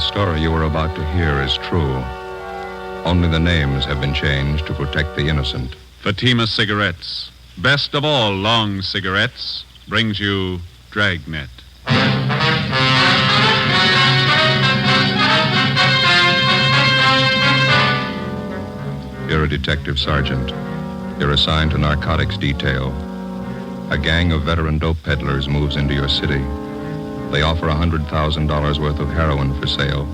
story you are about to hear is true. Only the names have been changed to protect the innocent. Fatima Cigarettes, best of all long cigarettes, brings you Dragnet. You're a detective sergeant. You're assigned to narcotics detail. A gang of veteran dope peddlers moves into your city. They offer $100,000 worth of heroin for sale.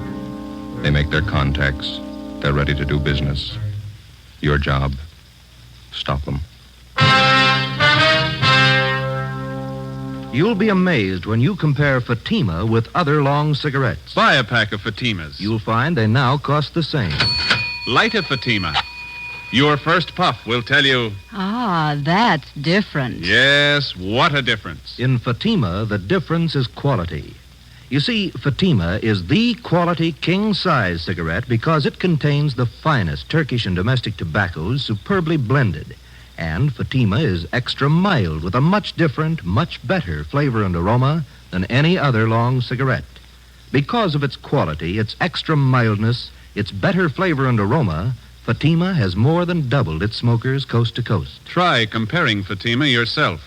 They make their contacts. They're ready to do business. Your job, stop them. You'll be amazed when you compare Fatima with other long cigarettes. Buy a pack of Fatimas. You'll find they now cost the same. Light a Fatima. Your first puff will tell you... Ah, that's different. Yes, what a difference. In Fatima, the difference is quality. You see, Fatima is the quality king-size cigarette because it contains the finest Turkish and domestic tobaccos superbly blended. And Fatima is extra mild with a much different, much better flavor and aroma than any other long cigarette. Because of its quality, its extra mildness, its better flavor and aroma, Fatima has more than doubled its smokers coast to coast. Try comparing Fatima yourself.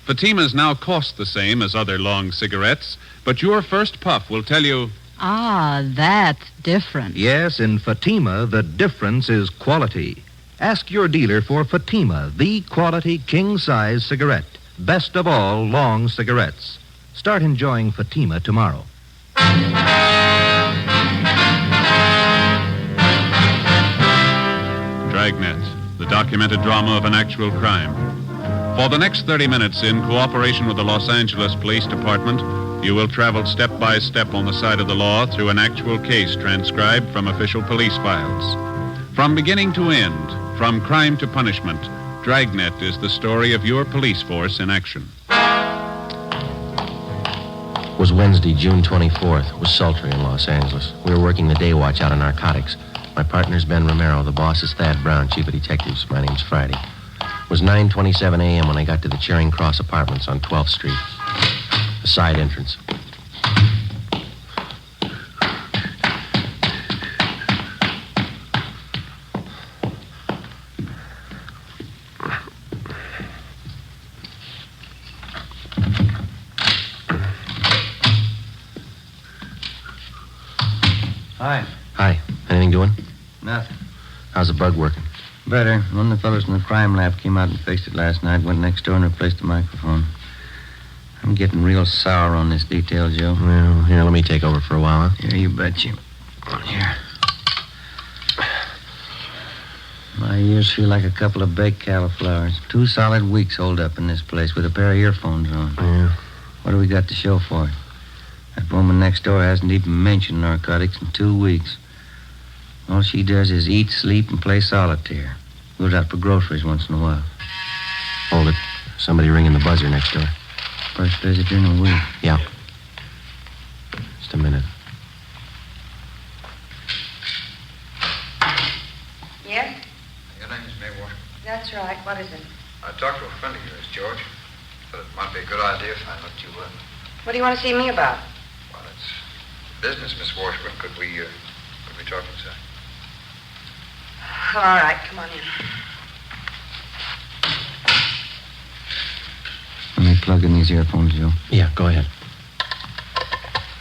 Fatimas now cost the same as other long cigarettes, but your first puff will tell you... Ah, that's different. Yes, in Fatima, the difference is quality. Ask your dealer for Fatima, the quality king-size cigarette. Best of all long cigarettes. Start enjoying Fatima tomorrow. Dragnet, the documented drama of an actual crime. For the next 30 minutes, in cooperation with the Los Angeles Police Department, you will travel step by step on the side of the law through an actual case transcribed from official police files. From beginning to end, from crime to punishment, Dragnet is the story of your police force in action. It was Wednesday, June 24th. It was sultry in Los Angeles. We were working the day watch out on narcotics. My partner's Ben Romero. The boss is Thad Brown, chief of detectives. My name's Friday. It was 9:27 a.m. when I got to the Charing Cross Apartments on 12th Street. The side entrance. Hi. Hi. Anything doing? Nothing. How's the bug working? Better. One of the fellows in the crime lab came out and fixed it last night, went next door and replaced the microphone. I'm getting real sour on this detail, Joe. Well, here, let me take over for a while, huh? Here, you bet you. Here. My ears feel like a couple of baked cauliflowers. 2 solid weeks holed up in this place with a pair of earphones on. Yeah. What do we got to show for it? That woman next door hasn't even mentioned narcotics in 2 weeks. All she does is eat, sleep, and play solitaire. Goes out for groceries once in a while. Hold it. Somebody ringing the buzzer next door. First visitor in a week. Yeah. Just a minute. Yes? Your name is Maywater. That's right. What is it? I talked to a friend of yours, George. Thought it might be a good idea if I looked you up. What do you want to see me about? Well, it's business, Miss Washburn. Could we talk inside? All right, come on in. Let me plug in these earphones, Joe. Yeah, go ahead.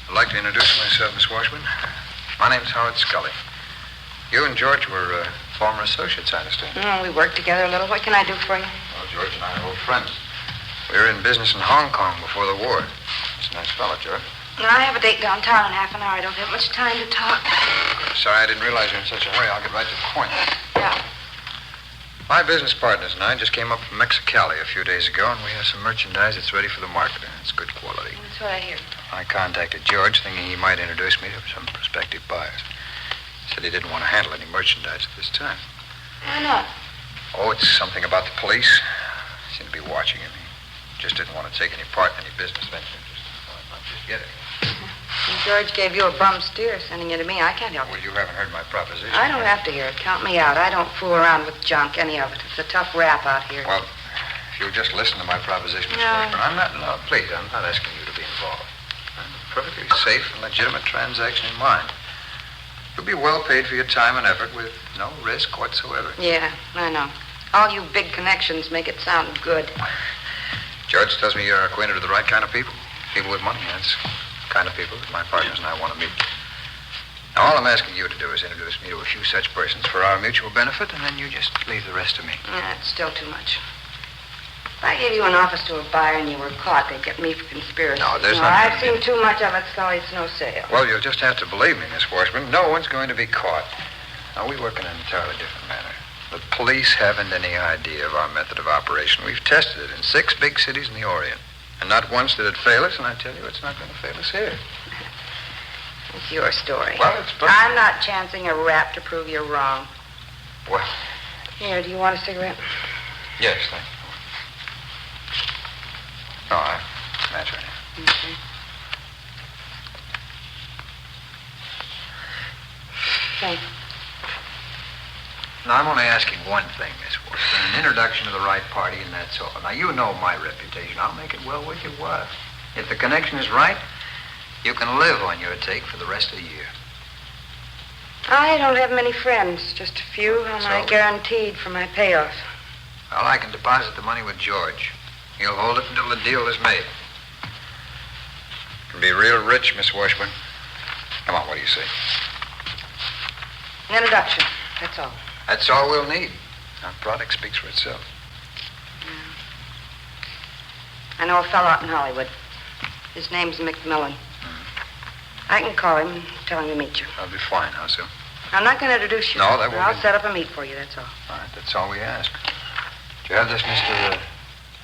I'd like to introduce myself, Miss Washburn. My name's Howard Scully. You and George were former associates, I understand. We worked together a little. What can I do for you? Well, George and I are old friends. We were in business in Hong Kong before the war. He's a nice fellow, George. I have a date downtown in half an hour. I don't have much time to talk. Sorry, I didn't realize you were in such a hurry. I'll get right to the point. Yeah. My business partners and I just came up from Mexicali a few days ago, and we have some merchandise that's ready for the market. It's good quality. That's what I hear. I contacted George, thinking he might introduce me to some prospective buyers. He said he didn't want to handle any merchandise at this time. Why not? Oh, it's something about the police. He seemed to be watching him. He just didn't want to take any part in any business venture. Just get it. And George gave you a bum steer, sending you to me. I can't help Well, it. you haven't heard my proposition. I don't have to hear it. Count me out. I don't fool around with junk, any of it. It's a tough rap out here. Well, if you'll just listen to my proposition, Miss No. Washburn. Please, I'm not asking you to be involved. I have a perfectly safe and legitimate transaction in mind. You'll be well paid for your time and effort with no risk whatsoever. Yeah, I know. All you big connections make it sound good. George tells me you're acquainted with the right kind of people. People with money. That's the kind of people that my partners and I want to meet. Now, all I'm asking you to do is introduce me to a few such persons for our mutual benefit, and then you just leave the rest to me. Yeah, it's still too much. If I gave you an office to a buyer and you were caught, they'd get me for conspiracy. No, there's not I've gonna seen too much of it, Scully. It's no sale. Well, you'll just have to believe me, Miss Washburn. No one's going to be caught. Now, we work in an entirely different manner. The police haven't any idea of our method of operation. We've tested it in 6 big cities in the Orient. And not once did it fail us, and I tell you, it's not going to fail us here. It's your story. Well, it's... I'm not chancing a rap to prove you're wrong. Well... Here, do you want a cigarette? Yes, thank you. No, that's right. Okay. Thanks. Now, I'm only asking one thing, Miss Washburn. An introduction to the right party, and that's all. Now, you know my reputation. I'll make it well worth your while. If the connection is right, you can live on your take for the rest of the year. I don't have many friends. Just a few, and I So? guaranteed for my payoff. Well, I can deposit the money with George. He'll hold it until the deal is made. Can be real rich, Miss Washburn. Come on, what do you say? An introduction, that's all. That's all we'll need. Our product speaks for itself. I know a fellow out in Hollywood. His name's McMillan. I can call him and tell him to meet you. That'll be fine. How soon? I'm not going to introduce you. No, that but won't I'll be- set up a meet for you, that's all. All right, that's all we ask. Do you have this, Mr.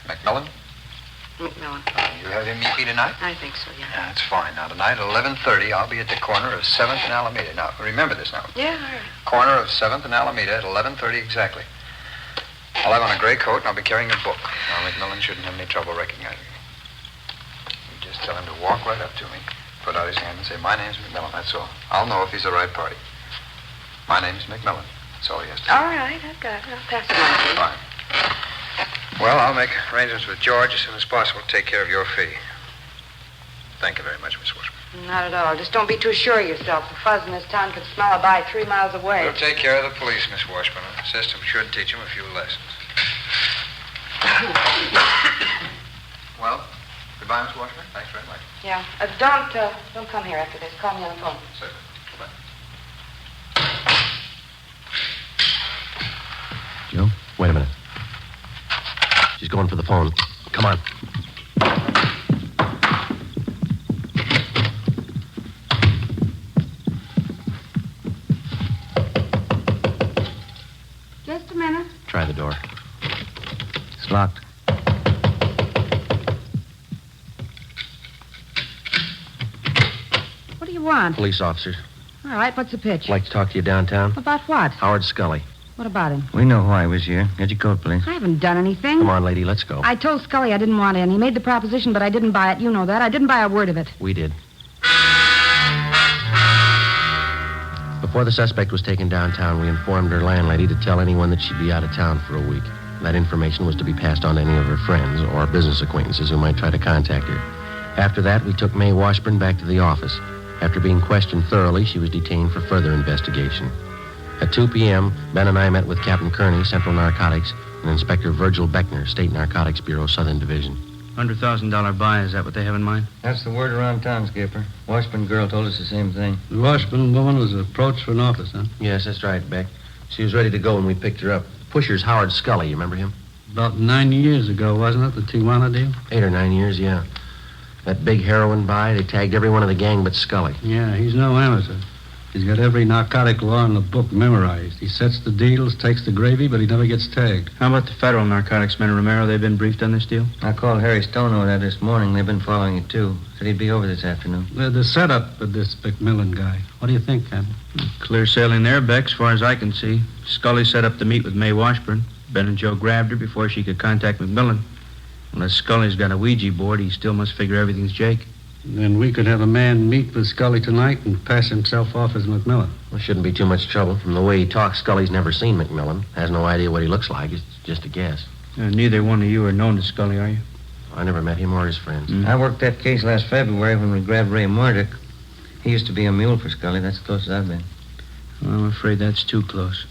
McMillan? McMillan. You have him meet me tonight? I think so, yeah. Yeah, that's fine. Now, tonight at 11:30, I'll be at the corner of 7th and Alameda. Now, remember this now. Yeah, all right. Corner of 7th and Alameda at 11:30 exactly. I'll have on a gray coat, and I'll be carrying a book. Now, McMillan shouldn't have any trouble recognizing me. You just tell him to walk right up to me, put out his hand, and say, "My name's McMillan," that's all. I'll know if he's the right party. My name's McMillan. That's all he has to say. All right, I've got it. I'll pass it on to you. Fine. Well, I'll make arrangements with George as soon as possible to take care of your fee. Thank you very much, Miss Washburn. Not at all. Just don't be too sure of yourself. The fuzz in this town could smell a bite 3 miles away. We'll take care of the police, Miss Washburn. The system should teach them a few lessons. Well, goodbye, Miss Washburn. Thanks very much. Yeah. Don't come here after this. Call me on the phone. Certainly. Goodbye. Joe, wait a minute. She's going for the phone. Come on. Just a minute. Try the door. It's locked. What do you want? Police officers. All right, what's the pitch? I'd like to talk to you downtown. About what? Howard Scully. What about him? We know why he was here. Get your coat, please. I haven't done anything. Come on, lady, let's go. I told Scully I didn't want in. He made the proposition, but I didn't buy it. You know that. I didn't buy a word of it. We did. Before the suspect was taken downtown, we informed her landlady to tell anyone that she'd be out of town for a week. That information was to be passed on to any of her friends or business acquaintances who might try to contact her. After that, we took May Washburn back to the office. After being questioned thoroughly, she was detained for further investigation. At 2 p.m., Ben and I met with Captain Kearney, Central Narcotics, and Inspector Virgil Beckner, State Narcotics Bureau, Southern Division. $100,000 buy, is that what they have in mind? That's the word around town, Skipper. Washburn girl told us the same thing. The Washburn woman was approached for an office, huh? Yes, that's right, Beck. She was ready to go when we picked her up. Pusher's Howard Scully, you remember him? About 9 years ago, wasn't it, the Tijuana deal? 8 or 9 years, yeah. That big heroin buy, they tagged every one of the gang but Scully. Yeah, he's no amateur. He's got every narcotic law in the book memorized. He sets the deals, takes the gravy, but he never gets tagged. How about the federal narcotics men, Romero? They've been briefed on this deal? I called Harry Stone over there this morning. They've been following it, too. Said he'd be over this afternoon. The setup of this McMillan guy. What do you think, Captain? Clear sailing there, Beck, as far as I can see. Scully set up to meet with May Washburn. Ben and Joe grabbed her before she could contact McMillan. Unless Scully's got a Ouija board, he still must figure everything's Jake. Then we could have a man meet with Scully tonight and pass himself off as McMillan. Well, shouldn't be too much trouble. From the way he talks, Scully's never seen McMillan. Has no idea what he looks like. It's just a guess. Neither one of you are known to Scully, are you? I never met him or his friends. I worked that case last February when we grabbed Ray Murdoch. He used to be a mule for Scully. That's as close as I've been. Well, I'm afraid that's too close.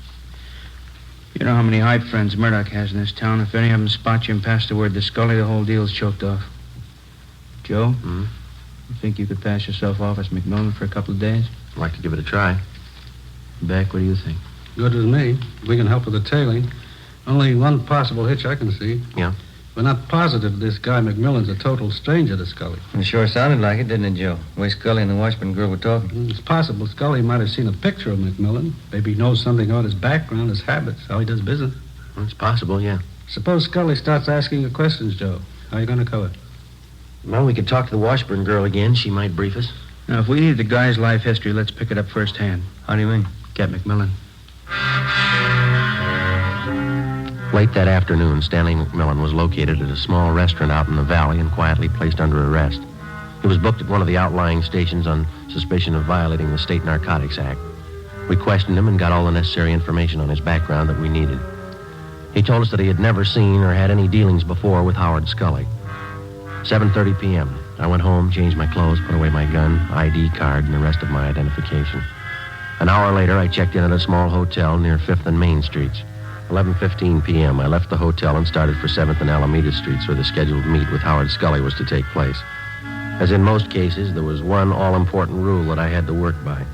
You know how many hype friends Murdoch has in this town. If any of them spot you and pass the word to Scully, the whole deal's choked off. Joe? You think you could pass yourself off as McMillan for a couple of days? I'd like to give it a try. Beck, what do you think? Good with me. We can help with the tailing. Only one possible hitch I can see. Yeah? We're not positive this guy McMillan's a total stranger to Scully. It sure sounded like it, didn't it, Joe? The way Scully and the Washburn girl were talking. It's possible Scully might have seen a picture of McMillan. Maybe he knows something about his background, his habits, how he does business. It's possible, yeah. Suppose Scully starts asking you questions, Joe. How are you going to cover it? Well, we could talk to the Washburn girl again. She might brief us. Now, if we need the guy's life history, let's pick it up firsthand. How do you mean? Get McMillan. Late that afternoon, Stanley McMillan was located at a small restaurant out in the valley and quietly placed under arrest. He was booked at one of the outlying stations on suspicion of violating the State Narcotics Act. We questioned him and got all the necessary information on his background that we needed. He told us that he had never seen or had any dealings before with Howard Scully. 7:30 p.m. I went home, changed my clothes, put away my gun, ID card, and the rest of my identification. An hour later, I checked in at a small hotel near 5th and Main Streets. 11:15 p.m., I left the hotel and started for 7th and Alameda Streets, where the scheduled meet with Howard Scully was to take place. As in most cases, there was one all-important rule that I had to work by.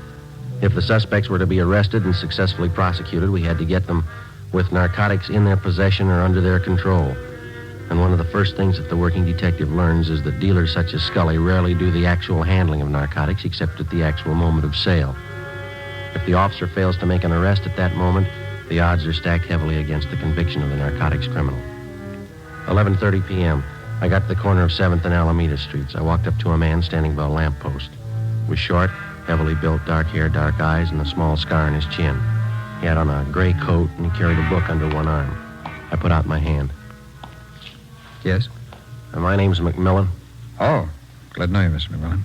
If the suspects were to be arrested and successfully prosecuted, we had to get them with narcotics in their possession or under their control. And one of the first things that the working detective learns is that dealers such as Scully rarely do the actual handling of narcotics except at the actual moment of sale. If the officer fails to make an arrest at that moment, the odds are stacked heavily against the conviction of the narcotics criminal. 11:30 p.m. I got to the corner of 7th and Alameda Streets. I walked up to a man standing by a lamppost. He was short, heavily built, dark hair, dark eyes, and a small scar on his chin. He had on a gray coat, and he carried a book under one arm. I put out my hand. Yes? My name's McMillan. Oh, glad to know you, Mr. McMillan.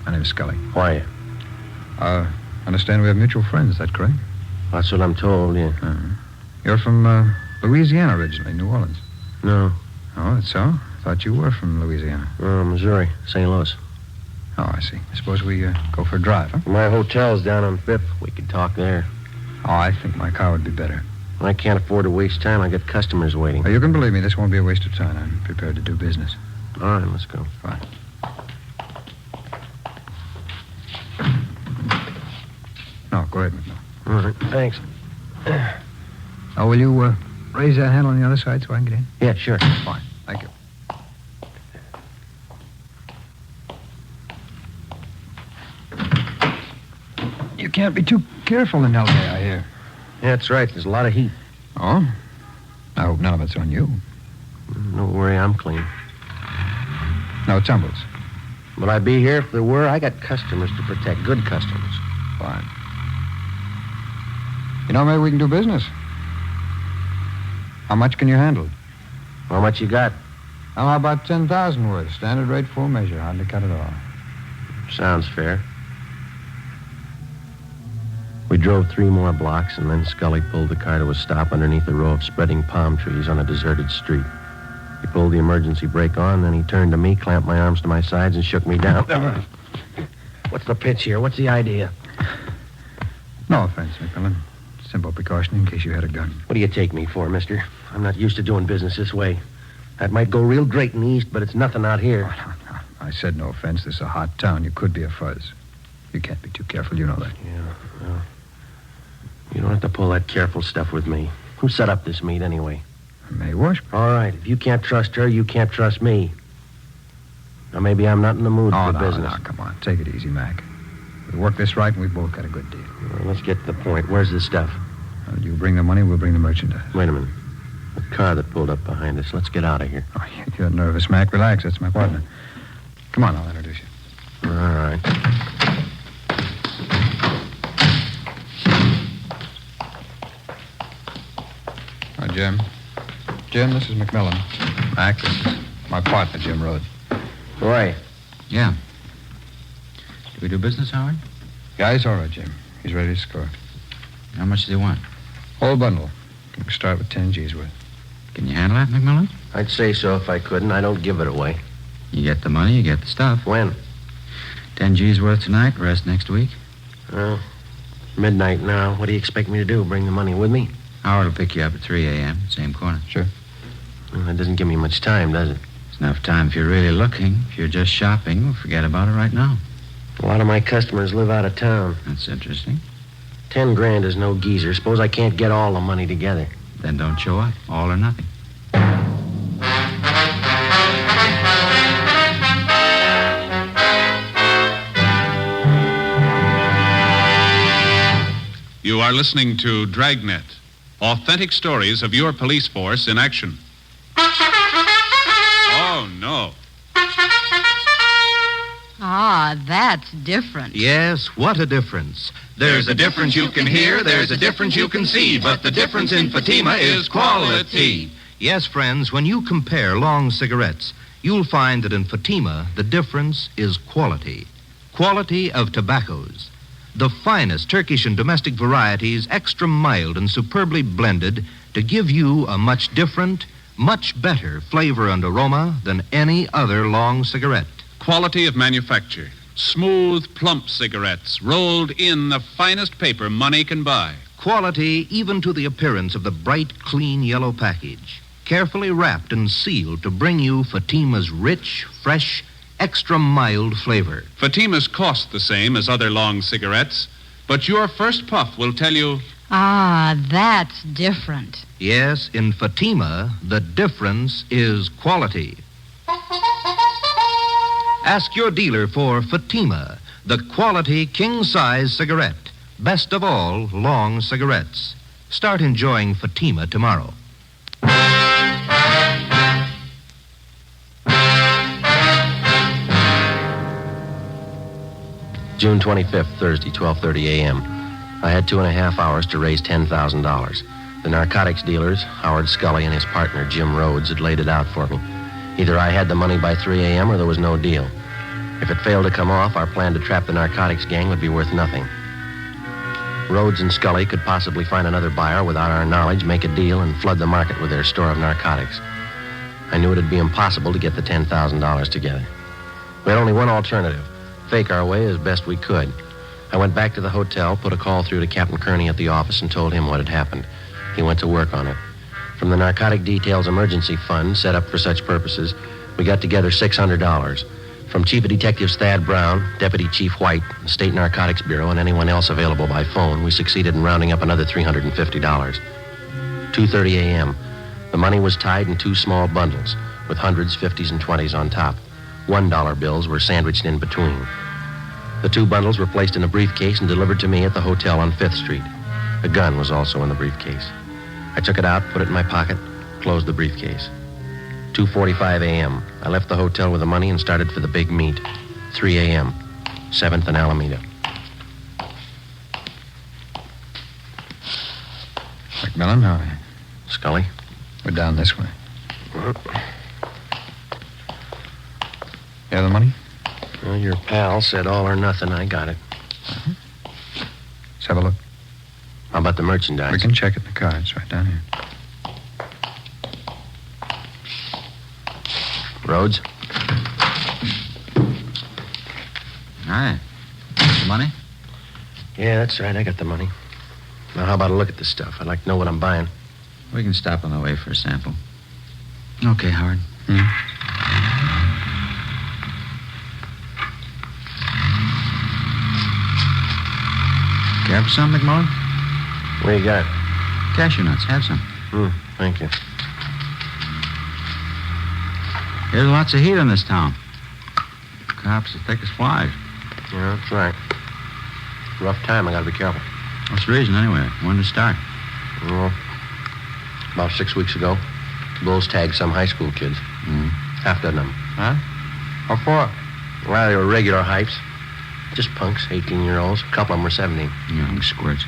My name's Scully. Who are you? Understand we have mutual friends, is that correct? That's what I'm told, yeah. You're from Louisiana originally, New Orleans. No. Oh, that's so? Thought you were from Louisiana. Missouri, St. Louis. Oh, I see. I suppose we go for a drive, huh? My hotel's down on 5th. We could talk there. Oh, I think my car would be better. I can't afford to waste time. I got customers waiting. You can believe me, this won't be a waste of time. I'm prepared to do business. All right, let's go. Fine. No, go ahead, McMillan. All right, thanks. Oh, will you raise that hand on the other side so I can get in? Yeah, sure. Fine. Thank you. You can't be too careful in L.A., I hear. Yeah, that's right. There's a lot of heat. Oh? I hope none of it's on you. Don't worry, I'm clean. No tumbles. Would I be here if there were? I got customers to protect. Good customers. Fine. You know, maybe we can do business. How much can you handle? How much you got? Well, how about 10,000 worth? Standard rate, full measure. Hardly cut at all. Sounds fair. We drove 3 more blocks, and then Scully pulled the car to a stop underneath a row of spreading palm trees on a deserted street. He pulled the emergency brake on, then he turned to me, clamped my arms to my sides, and shook me down. What's the pitch here? What's the idea? No offense, McMillan. Simple precaution in case you had a gun. What do you take me for, mister? I'm not used to doing business this way. That might go real great in the East, but it's nothing out here. Oh, no. I said no offense. This is a hot town. You could be a fuzz. You can't be too careful. You know that. Yeah, well, you don't have to pull that careful stuff with me. Who set up this meet, anyway? May Washburn. All right, if you can't trust her, you can't trust me. Now, maybe I'm not in the mood for business. No, come on. Take it easy, Mac. We work this right, and we both got a good deal. Well, let's get to the point. Where's the stuff? You bring the money, we'll bring the merchandise. Wait a minute. The car that pulled up behind us. Let's get out of here. Oh, you're nervous, Mac. Relax. That's my partner. Come on, I'll introduce you. All right. Hi, Jim. Jim, this is McMillan. Mac, this is my partner, Jim Rhodes. Who are you? Yeah. Do we do business, Howard? Yeah, he's all right, Jim. He's ready to score. How much do they want? Whole bundle. We can start with 10 G's worth. Can you handle that, McMillan? I'd say so if I couldn't. I don't give it away. You get the money, you get the stuff. When? 10 G's worth tonight, rest next week. Well, midnight now. What do you expect me to do? Bring the money with me? Howard will pick you up at 3 a.m., same corner. Sure. Well, that doesn't give me much time, does it? It's enough time if you're really looking. If you're just shopping, we'll forget about it right now. A lot of my customers live out of town. That's interesting. 10 grand is no geezer. Suppose I can't get all the money together. Then don't show up. All or nothing. You are listening to Dragnet, authentic stories of your police force in action. Oh, no. Ah, that's different. Yes, what a difference. There's a difference you can hear, there's a difference you can see, but the difference in Fatima is quality. Yes, friends, when you compare long cigarettes, you'll find that in Fatima, the difference is quality. Quality of tobaccos. The finest Turkish and domestic varieties, extra mild and superbly blended to give you a much different, much better flavor and aroma than any other long cigarette. Quality of manufacture. Smooth, plump cigarettes rolled in the finest paper money can buy. Quality even to the appearance of the bright, clean yellow package. Carefully wrapped and sealed to bring you Fatima's rich, fresh, extra mild flavor. Fatimas cost the same as other long cigarettes, but your first puff will tell you... Ah, that's different. Yes, in Fatima, the difference is quality. Ask your dealer for Fatima, the quality king-size cigarette. Best of all, long cigarettes. Start enjoying Fatima tomorrow. June 25th, Thursday, 12:30 a.m. I had 2.5 hours to raise $10,000. The narcotics dealers, Howard Scully and his partner, Jim Rhodes, had laid it out for me. Either I had the money by 3 a.m. or there was no deal. If it failed to come off, our plan to trap the narcotics gang would be worth nothing. Rhodes and Scully could possibly find another buyer without our knowledge, make a deal, and flood the market with their store of narcotics. I knew it'd be impossible to get the $10,000 together. We had only one alternative. Fake our way as best we could. I went back to the hotel, put a call through to Captain Kearney at the office, and told him what had happened. He went to work on it. From the Narcotic Details Emergency Fund, set up for such purposes, we got together $600. From Chief of Detectives Thad Brown, Deputy Chief White, the State Narcotics Bureau, and anyone else available by phone, we succeeded in rounding up another $350. 2:30 a.m. The money was tied in 2 small bundles, with hundreds, 50s, and 20s on top. $1 bills were sandwiched in between. The 2 bundles were placed in a briefcase and delivered to me at the hotel on 5th Street. A gun was also in the briefcase. I took it out, put it in my pocket, closed the briefcase. 2:45 a.m. I left the hotel with the money and started for the big meet. 3 a.m., 7th and Alameda. McMillan, how are you? Scully? We're down this way. You have the money? Well, your pal said all or nothing. I got it. Let's have a look. How about the merchandise? We can check it in the cards right down here. Rhodes? All right. The money? Yeah, that's right. I got the money. Now, how about a look at this stuff? I'd like to know what I'm buying. We can stop on the way for a sample. Okay, Howard. Care for some, McMullen? What do you got? Cashew nuts. Have some. Thank you. There's lots of heat in this town. Cops as thick as flies. Yeah, that's right. Rough time. I gotta be careful. What's the reason, anyway? When to start? Well, about 6 weeks ago, Bulls tagged some high school kids. Half dozen of them. Huh? What for? Well, they were regular hypes. Just punks, 18-year-olds. A couple of them were 17. Young squirts.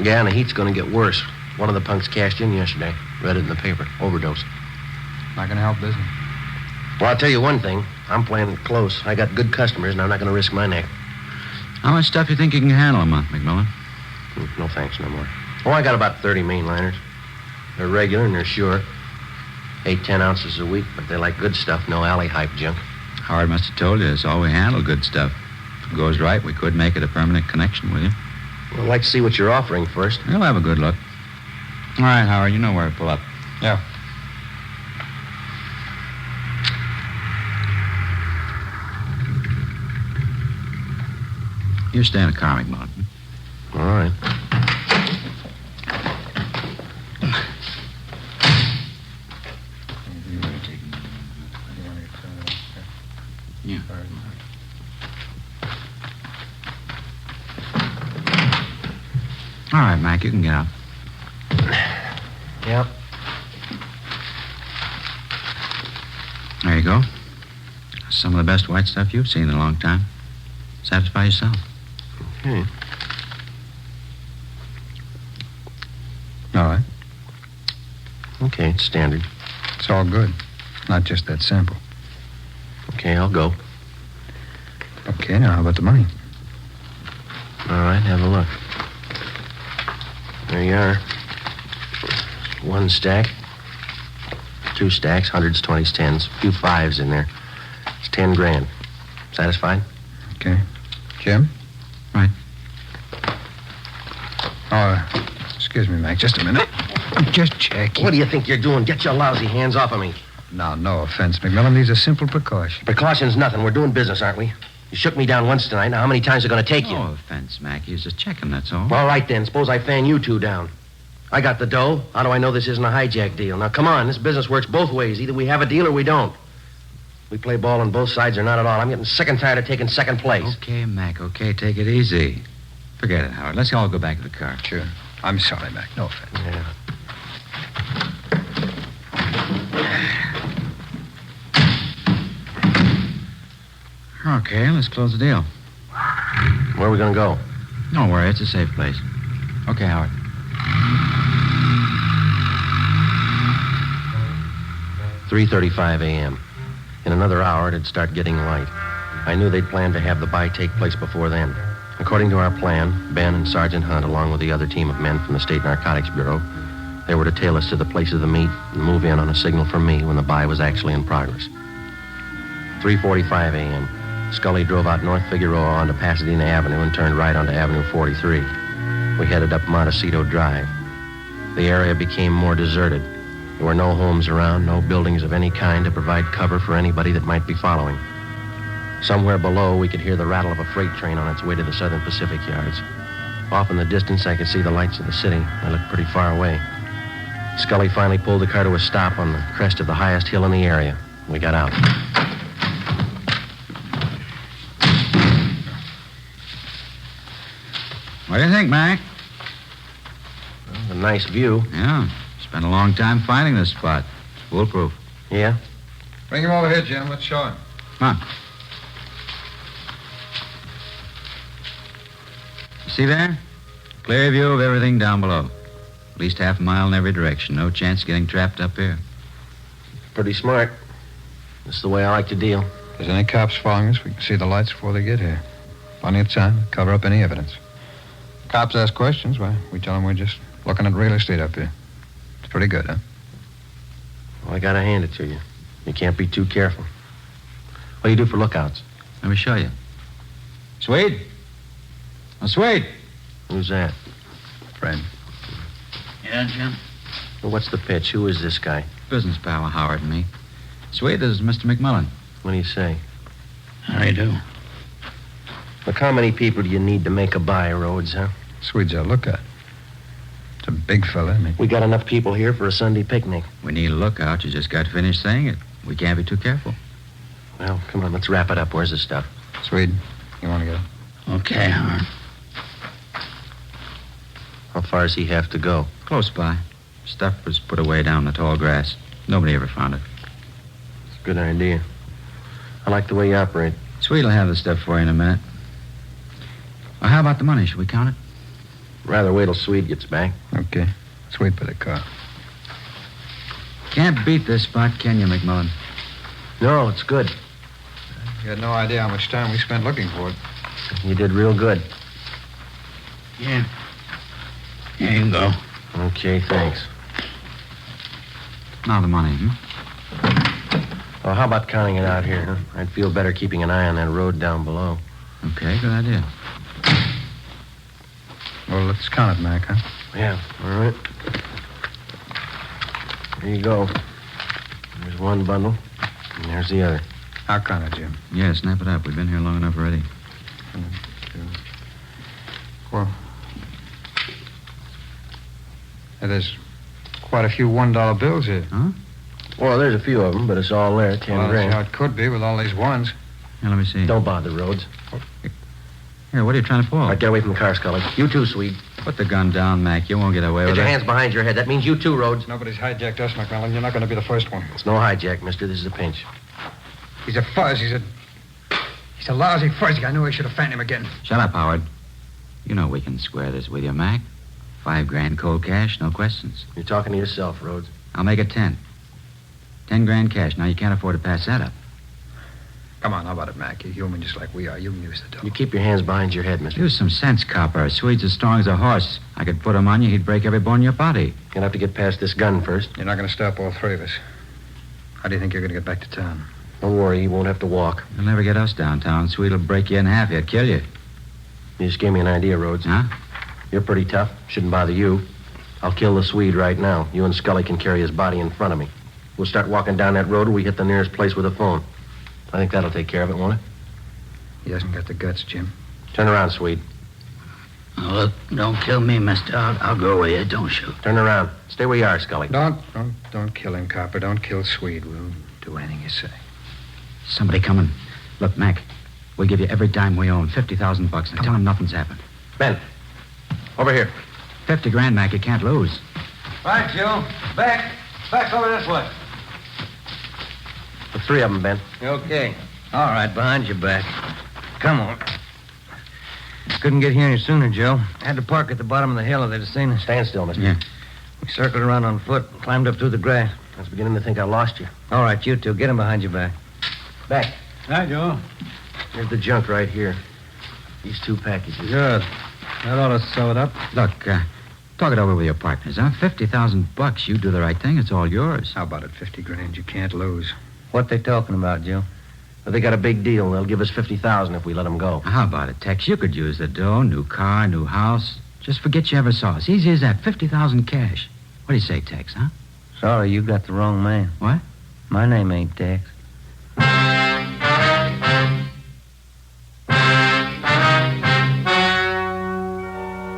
Yeah, and the heat's gonna get worse. One of the punks cashed in yesterday. Read it in the paper. Overdose. Not gonna help business. Well, I'll tell you one thing. I'm playing it close. I got good customers, and I'm not gonna risk my neck. How much stuff you think you can handle a month, McMillan? No thanks, no more. Oh, I got about 30 mainliners. They're regular and they're sure. 8-10 ounces a week, but they like good stuff, no alley hype junk. Howard must have told you it's all we handle, good stuff. If it goes right, we could make it a permanent connection with you. I'd like to see what you're offering first. We'll have a good look. All right, Howard, you know where to pull up. Yeah. You stay in the car, McMullen. All right. Yeah. All right, Mac, you can get out. Yep. There you go. Some of the best white stuff you've seen in a long time. Satisfy yourself. Okay. All right. Okay, it's standard. It's all good. Not just that sample. Okay, I'll go. Okay, now how about the money? All right, have a look. There you are. 1 stack. 2 stacks, 100s, 20s, 10s. A few 5s in there. It's 10 grand. Satisfied? Okay. Jim? Right. Oh, excuse me, Mac. Just a minute. I'm just checking. What do you think you're doing? Get your lousy hands off of me. Now, no offense, McMillan. These are simple precautions. Precautions, nothing. We're doing business, aren't we? You shook me down once tonight. Now, how many times are going to take you? No offense, Mac. He was just checking, that's all. All right, then. Suppose I fan you two down. I got the dough. How do I know this isn't a hijack deal? Now, come on. This business works both ways. Either we have a deal or we don't. We play ball on both sides or not at all. I'm getting sick and tired of taking second place. Okay, Mac, okay. Take it easy. Forget it, Howard. Let's all go back to the car. Sure. I'm sorry, Mac. No offense. Yeah. Okay, let's close the deal. Where are we going to go? Don't worry, it's a safe place. Okay, Howard. $3:35 a.m. In another hour, it'd start getting light. I knew they'd planned to have the buy take place before then. According to our plan, Ben and Sergeant Hunt, along with the other team of men from the State Narcotics Bureau, they were to tail us to the place of the meet and move in on a signal from me when the buy was actually in progress. 3:45 a.m. Scully drove out North Figueroa onto Pasadena Avenue and turned right onto Avenue 43. We headed up Montecito Drive. The area became more deserted. There were no homes around, no buildings of any kind to provide cover for anybody that might be following. Somewhere below, we could hear the rattle of a freight train on its way to the Southern Pacific yards. Off in the distance, I could see the lights of the city. They looked pretty far away. Scully finally pulled the car to a stop on the crest of the highest hill in the area. We got out. What do you think, Mac? Well, a nice view. Yeah. Spent a long time finding this spot. It's foolproof. Yeah? Bring him over here, Jim. Let's show him. Come on. You see there? Clear view of everything down below. At least half a mile in every direction. No chance of getting trapped up here. Pretty smart. That's the way I like to deal. If there's any cops following us, we can see the lights before they get here. Plenty of time to cover up any evidence. Cops ask questions, why, we tell them we're just looking at real estate up here. It's pretty good, huh? Well, I gotta hand it to you. You can't be too careful. What do you do for lookouts? Let me show you. Swede? Oh, Swede. Who's that? Friend. Yeah, Jim? Well, what's the pitch? Who is this guy? Business pal of Howard and me. Swede, this is Mr. McMullen. What do you say? How do you do? Look, how many people do you need to make a buy, Rhodes, huh? Swede's a lookout. It's a big fella, isn't he? We got enough people here for a Sunday picnic. We need a lookout. You just got finished saying it. We can't be too careful. Well, come on, let's wrap it up. Where's the stuff? Swede, you want to get it? Okay, Howard. How far does he have to go? Close by. Stuff was put away down in the tall grass. Nobody ever found it. It's a good idea. I like the way you operate. Swede will have the stuff for you in a minute. Well, how about the money? Should we count it? Rather wait till Swede gets back. Okay. Let's wait for the car. Can't beat this spot, can you, McMullen? No, it's good. You had no idea how much time we spent looking for it. You did real good. Yeah. Yeah, you can go. Okay, thanks. Now the money, Well, how about counting it out here, huh? I'd feel better keeping an eye on that road down below. Okay, good idea. Well, let's count it, Mac, huh? Yeah, all right. Here you go. There's one bundle, and there's the other. I'll count it, Jim. Yeah, snap it up. We've been here long enough already. 1, 2, 4. Hey, there's quite a few $1 bills here. Huh? Well, there's a few of them, but it's all there, 10 Well, grand. that's how it could be with all these ones. Here, let me see. Don't bother, Rhodes. Here, what are you trying to pull? All right, get away from the car, Scully. You too, Swede. Put the gun down, Mac. You won't get away Get with your it. hands behind your head. That means you too, Rhodes. Nobody's hijacked us, McMillan. You're not going to be the first one. It's no hijack, mister. This is a pinch. He's a fuzz. He's a lousy fuzzy. I knew I should have found him again. Shut up, Howard. You know we can square this with you, Mac. $5,000 cold cash, no questions. You're talking to yourself, Rhodes. I'll make it 10. 10 grand cash. Now you can't afford to pass that up. Come on, how about it, Mac? You're human just like we are. You can use the dough. You keep your hands behind your head, mister. Use some sense, copper. Swede's as strong as a horse. I could put him on you, he'd break every bone in your body. You're gonna have to get past this gun first. You're not going to stop all three of us. How do you think you're going to get back to town? Don't worry, you won't have to walk. You'll never get us downtown. Swede'll break you in half. He'll kill you. You just gave me an idea, Rhodes. Huh? You're pretty tough. Shouldn't bother you. I'll kill the Swede right now. You and Scully can carry his body in front of me. We'll start walking down that road and we hit the nearest place with a phone. I think that'll take care of it, won't it? He hasn't got the guts, Jim. Turn around, Swede. Oh, look, don't kill me, mister. I'll go with you. Don't shoot. Turn around. Stay where you are, Scully. Don't kill him, Copper. Don't kill Swede. We'll do anything you say. Somebody coming. Look, Mac, we'll give you every dime we own. $50,000. Now tell him nothing's happened. Ben, over here. 50 grand, Mac. You can't lose. Right, Joe. Back. Back over this way. The three of them, Ben. Okay. All right, behind your back. Come on. Couldn't get here any sooner, Joe. Had to park at the bottom of the hill or they'd have seen us. Stand still, mister. Yeah. We circled around on foot and climbed up through the grass. I was beginning to think I lost you. All right, you two. Get him behind your back. Back. Hi, Joe. Here's the junk right here. These 2 packages. Good. That ought to sew it up. Look, talk it over with your partners, huh? $50,000. You do the right thing. It's all yours. How about it? 50 grand. You can't lose. What they talking about, Joe? But they got a big deal. They'll give us $50,000 if we let them go. How about it, Tex? You could use the dough, new car, new house. Just forget you ever saw us. Easy as that. 50,000 cash. What do you say, Tex, huh? Sorry, you got the wrong man. What? My name ain't Tex.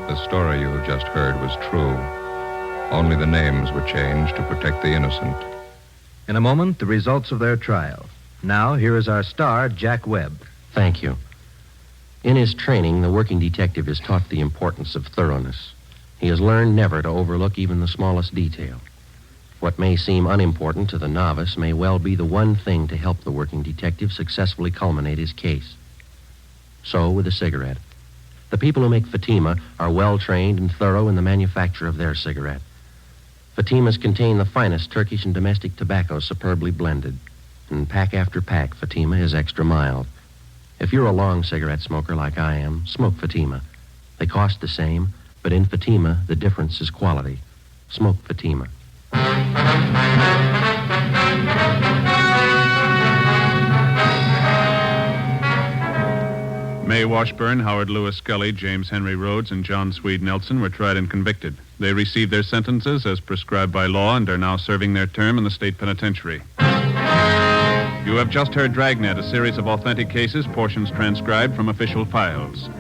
The story you have just heard was true. Only the names were changed to protect the innocent. In a moment, the results of their trial. Now, here is our star, Jack Webb. Thank you. In his training, the working detective is taught the importance of thoroughness. He has learned never to overlook even the smallest detail. What may seem unimportant to the novice may well be the one thing to help the working detective successfully culminate his case. So with a cigarette. The people who make Fatima are well-trained and thorough in the manufacture of their cigarette. Fatimas contain the finest Turkish and domestic tobacco superbly blended. And pack after pack, Fatima is extra mild. If you're a long cigarette smoker like I am, smoke Fatima. They cost the same, but in Fatima, the difference is quality. Smoke Fatima. May Washburn, Howard Lewis Scully, James Henry Rhodes, and John Swede Nelson were tried and convicted. They received their sentences as prescribed by law and are now serving their term in the state penitentiary. You have just heard Dragnet, a series of authentic cases, portions transcribed from official files.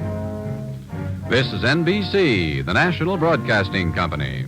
This is NBC, the National Broadcasting Company.